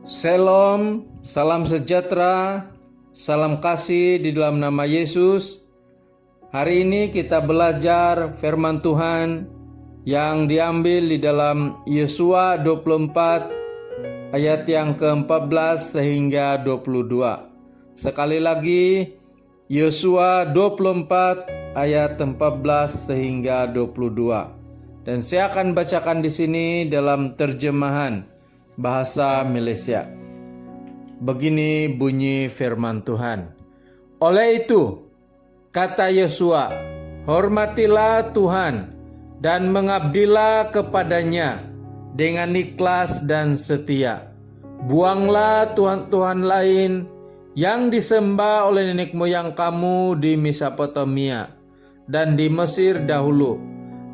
Shalom, salam sejahtera, salam kasih di dalam nama Yesus. Hari ini kita belajar firman Tuhan yang diambil di dalam Yosua 24 ayat yang ke-14 sehingga 22. Sekali lagi, Yosua 24 ayat 14 sehingga 22. Dan saya akan bacakan di sini dalam terjemahan bahasa Malaysia. Begini bunyi firman Tuhan. Oleh itu, kata Yosua, hormatilah Tuhan dan mengabdilah kepadanya dengan ikhlas dan setia. Buanglah tuhan-tuhan lain yang disembah oleh nenek moyang kamu di Mesopotamia dan di Mesir dahulu.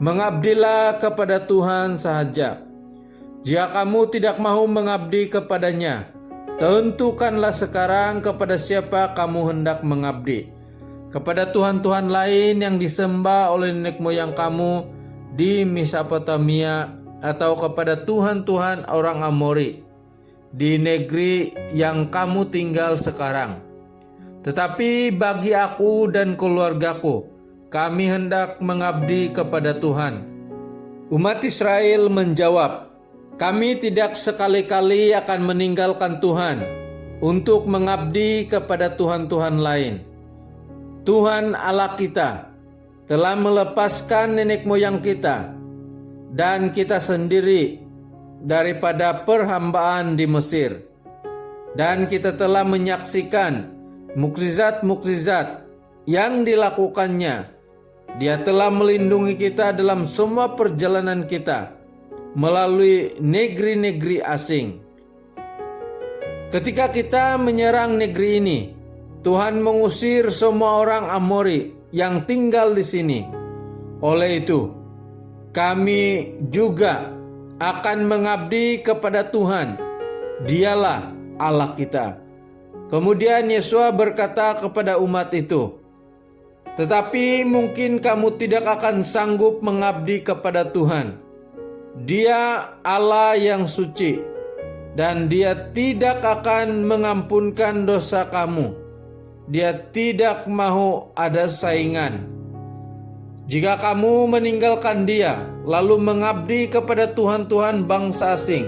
Mengabdilah kepada Tuhan sahaja. Jika kamu tidak mau mengabdi kepadanya, tentukanlah sekarang kepada siapa kamu hendak mengabdi. Kepada tuhan-tuhan lain yang disembah oleh nenek moyang kamu di Mesopotamia, atau kepada tuhan-tuhan orang Amori di negeri yang kamu tinggal sekarang. Tetapi bagi aku dan keluargaku, kami hendak mengabdi kepada Tuhan. Umat Israel menjawab, kami tidak sekali-kali akan meninggalkan Tuhan untuk mengabdi kepada tuhan-tuhan lain. Tuhan Allah kita telah melepaskan nenek moyang kita dan kita sendiri daripada perhambaan di Mesir. Dan kita telah menyaksikan mukjizat-mukjizat yang dilakukannya. Dia telah melindungi kita dalam semua perjalanan kita melalui negeri-negeri asing. Ketika kita menyerang negeri ini, Tuhan mengusir semua orang Amori yang tinggal di sini. Oleh itu, kami juga akan mengabdi kepada Tuhan. Dialah Allah kita. Kemudian Yosua berkata kepada umat itu, tetapi mungkin kamu tidak akan sanggup mengabdi kepada Tuhan. Dia Allah yang suci, dan Dia tidak akan mengampunkan dosa kamu. Dia tidak mau ada saingan. Jika kamu meninggalkan Dia, lalu mengabdi kepada tuhan-tuhan bangsa asing,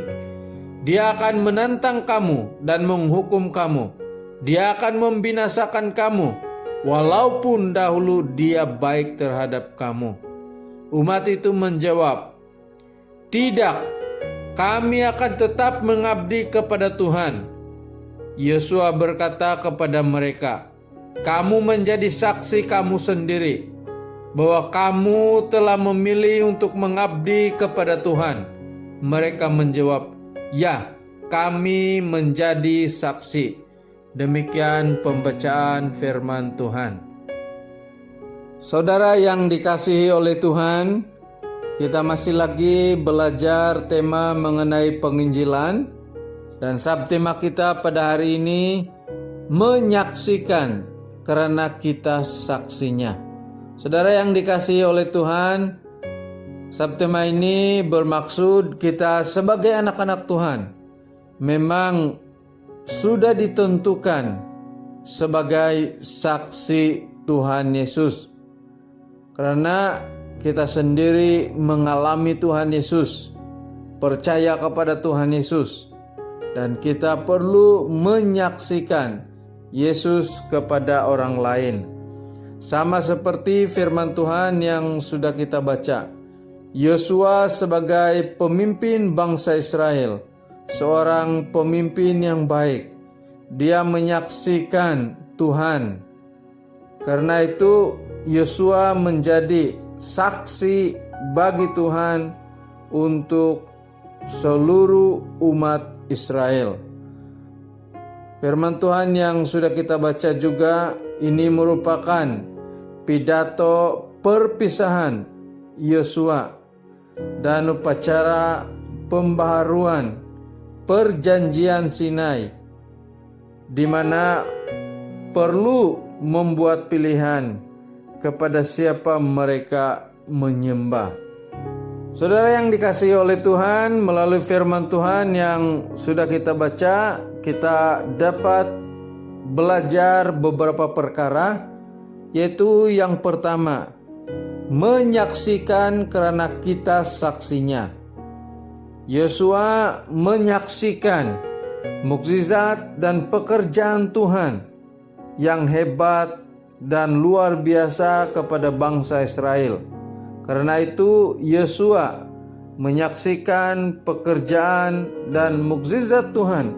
Dia akan menantang kamu dan menghukum kamu. Dia akan membinasakan kamu, walaupun dahulu Dia baik terhadap kamu. Umat itu menjawab, tidak, kami akan tetap mengabdi kepada Tuhan. Yosua berkata kepada mereka, kamu menjadi saksi kamu sendiri bahwa kamu telah memilih untuk mengabdi kepada Tuhan. Mereka menjawab, ya, kami menjadi saksi. Demikian pembacaan firman Tuhan. Saudara yang dikasihi oleh Tuhan, kita masih lagi belajar tema mengenai penginjilan, dan subtema kita pada hari ini menyaksikan karena kita saksinya. Saudara yang dikasihi oleh Tuhan, subtema ini bermaksud kita sebagai anak-anak Tuhan memang sudah ditentukan sebagai saksi Tuhan Yesus, karena kita sendiri mengalami Tuhan Yesus, percaya kepada Tuhan Yesus, dan kita perlu menyaksikan Yesus kepada orang lain. Sama seperti firman Tuhan yang sudah kita baca, Yosua sebagai pemimpin bangsa Israel, seorang pemimpin yang baik, dia menyaksikan Tuhan. Karena itu Yosua menjadi saksi bagi Tuhan untuk seluruh umat Israel. Firman Tuhan yang sudah kita baca juga ini merupakan pidato perpisahan Yosua dan upacara pembaharuan perjanjian Sinai, di mana perlu membuat pilihan kepada siapa mereka menyembah. Saudara yang dikasihi oleh Tuhan, melalui firman Tuhan yang sudah kita baca, kita dapat belajar beberapa perkara, yaitu yang pertama, menyaksikan karena kita saksinya. Yosua menyaksikan mukjizat dan pekerjaan Tuhan yang hebat dan luar biasa kepada bangsa Israel. Karena itu Yosua menyaksikan pekerjaan dan mukjizat Tuhan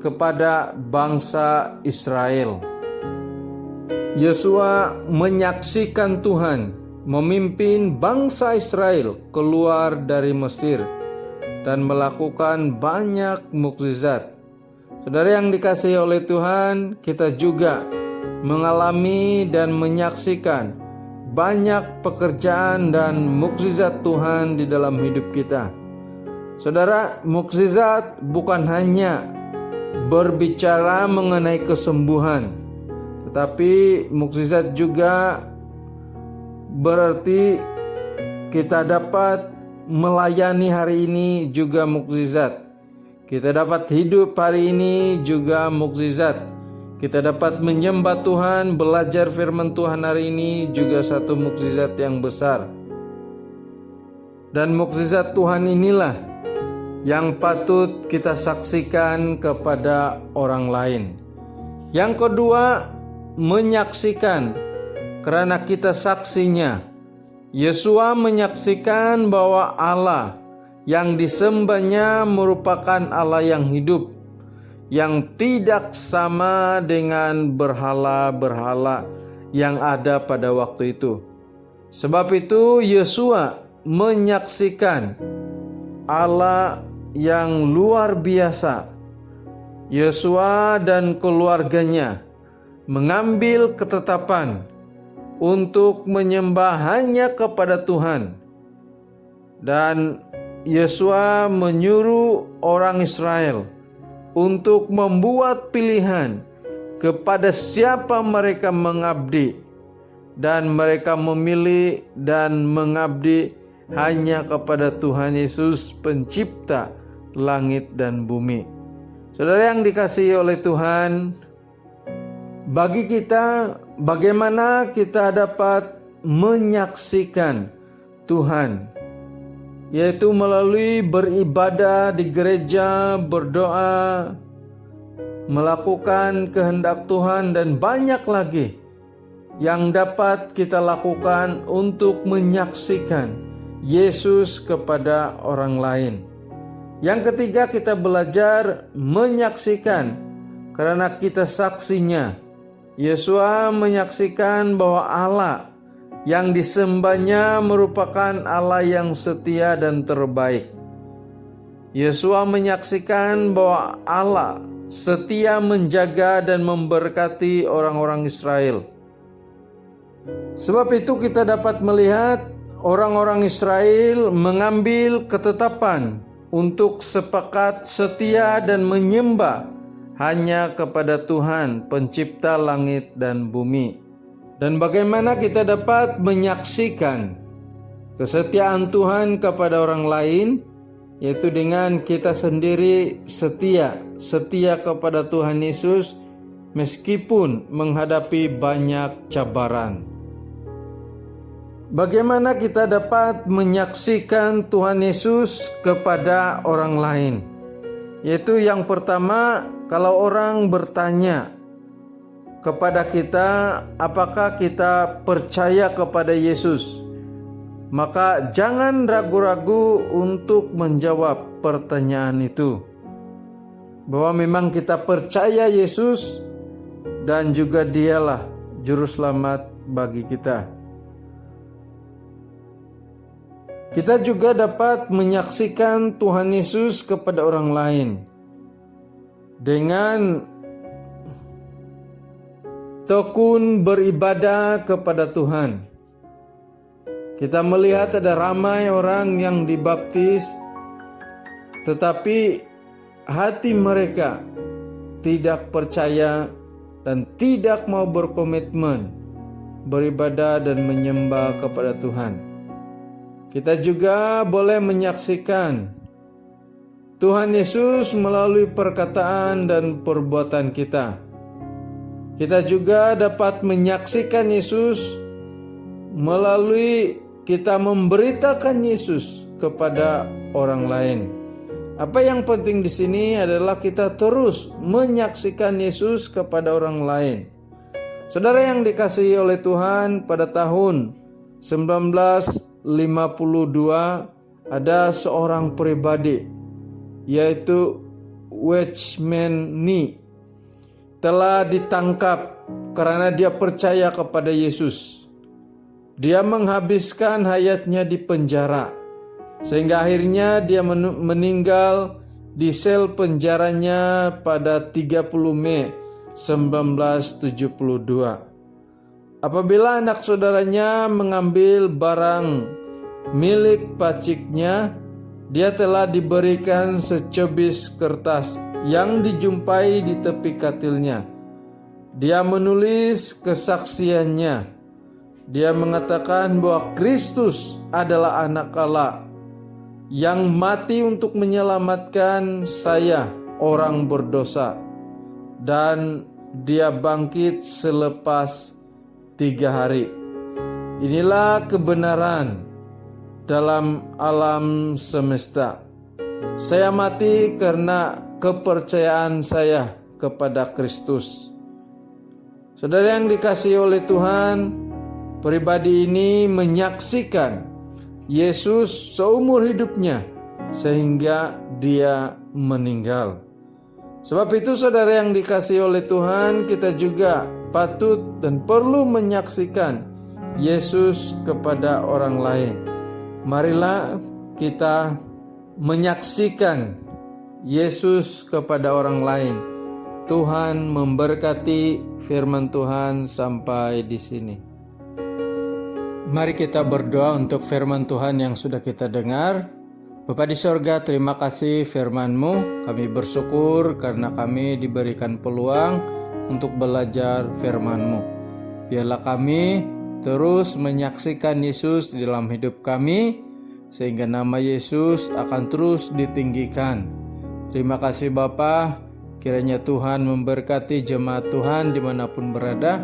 kepada bangsa Israel. Yosua menyaksikan Tuhan memimpin bangsa Israel keluar dari Mesir dan melakukan banyak mukjizat. Saudara yang dikasihi oleh Tuhan, kita juga mengalami dan menyaksikan banyak pekerjaan dan mukjizat Tuhan di dalam hidup kita. Saudara, mukjizat bukan hanya berbicara mengenai kesembuhan, tetapi mukjizat juga berarti kita dapat melayani hari ini juga mukjizat. Kita dapat hidup hari ini juga mukjizat. Kita dapat menyembah Tuhan, belajar firman Tuhan hari ini juga satu mukjizat yang besar. Dan mukjizat Tuhan inilah yang patut kita saksikan kepada orang lain. Yang kedua, menyaksikan karena kita saksinya. Yosua menyaksikan bahwa Allah yang disembahnya merupakan Allah yang hidup, yang tidak sama dengan berhala-berhala yang ada pada waktu itu. Sebab itu Yosua menyaksikan Allah yang luar biasa. Yosua dan keluarganya mengambil ketetapan untuk menyembah hanya kepada Tuhan. Dan Yosua menyuruh orang Israel untuk membuat pilihan kepada siapa mereka mengabdi, dan mereka memilih dan mengabdi hanya kepada Tuhan Yesus, pencipta langit dan bumi. Saudara yang dikasihi oleh Tuhan, bagi kita, bagaimana kita dapat menyaksikan Tuhan, yaitu melalui beribadah di gereja, berdoa, melakukan kehendak Tuhan, dan banyak lagi yang dapat kita lakukan untuk menyaksikan Yesus kepada orang lain. Yang ketiga, kita belajar menyaksikan karena kita saksinya. Yosua menyaksikan bahwa Allah yang disembahnya merupakan Allah yang setia dan terbaik. Yosua menyaksikan bahwa Allah setia menjaga dan memberkati orang-orang Israel. Sebab itu kita dapat melihat orang-orang Israel mengambil ketetapan untuk sepakat setia dan menyembah hanya kepada Tuhan, pencipta langit dan bumi. Dan bagaimana kita dapat menyaksikan kesetiaan Tuhan kepada orang lain, yaitu dengan kita sendiri setia kepada Tuhan Yesus meskipun menghadapi banyak cabaran. Bagaimana kita dapat menyaksikan Tuhan Yesus kepada orang lain? Yaitu yang pertama, kalau orang bertanya kepada kita, apakah kita percaya kepada Yesus? Maka jangan ragu-ragu untuk menjawab pertanyaan itu, bahwa memang kita percaya Yesus dan juga Dialah juru selamat bagi kita. Kita juga dapat menyaksikan Tuhan Yesus kepada orang lain dengan tekun beribadah kepada Tuhan. Kita melihat ada ramai orang yang dibaptis, tetapi hati mereka tidak percaya dan tidak mau berkomitmen beribadah dan menyembah kepada Tuhan. Kita juga boleh menyaksikan Tuhan Yesus melalui perkataan dan perbuatan kita. Kita juga dapat menyaksikan Yesus melalui kita memberitakan Yesus kepada orang lain. Apa yang penting di sini adalah kita terus menyaksikan Yesus kepada orang lain. Saudara yang dikasihi oleh Tuhan, pada tahun 1952 ada seorang pribadi, yaitu Watchman Nee, telah ditangkap karena dia percaya kepada Yesus. Dia menghabiskan hayatnya di penjara, sehingga akhirnya dia meninggal di sel penjaranya pada 30 Mei 1972. Apabila anak saudaranya mengambil barang milik paciknya, dia telah diberikan secebis kertas yang dijumpai di tepi katilnya. Dia menulis kesaksiannya. Dia mengatakan bahwa Kristus adalah anak Allah yang mati untuk menyelamatkan saya, orang berdosa, dan dia bangkit selepas 3 hari. Inilah kebenaran dalam alam semesta. Saya mati karena kepercayaan saya kepada Kristus. Saudara yang dikasihi oleh Tuhan, pribadi ini menyaksikan Yesus seumur hidupnya sehingga dia meninggal. Sebab itu saudara yang dikasihi oleh Tuhan, kita juga patut dan perlu menyaksikan Yesus kepada orang lain. Marilah kita menyaksikan Yesus kepada orang lain. Tuhan memberkati firman Tuhan sampai di sini. Mari kita berdoa untuk firman Tuhan yang sudah kita dengar. Bapa di sorga, terima kasih firman-Mu. Kami bersyukur karena kami diberikan peluang untuk belajar firman-Mu. Biarlah kami terus menyaksikan Yesus di dalam hidup kami, sehingga nama Yesus akan terus ditinggikan. Terima kasih Bapa, kiranya Tuhan memberkati jemaat Tuhan dimanapun berada.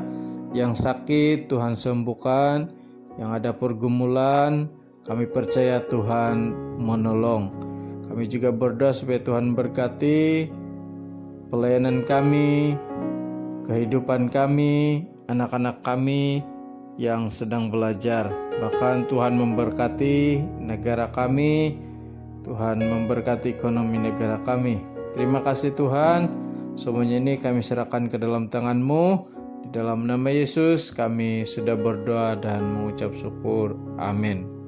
Yang sakit Tuhan sembuhkan, yang ada pergumulan kami percaya Tuhan menolong. Kami juga berdoa supaya Tuhan berkati pelayanan kami, kehidupan kami, anak-anak kami yang sedang belajar. Bahkan Tuhan memberkati negara kami, Tuhan memberkati ekonomi negara kami. Terima kasih Tuhan, semuanya ini kami serahkan ke dalam tangan-Mu. Di dalam nama Yesus kami sudah berdoa dan mengucap syukur. Amin.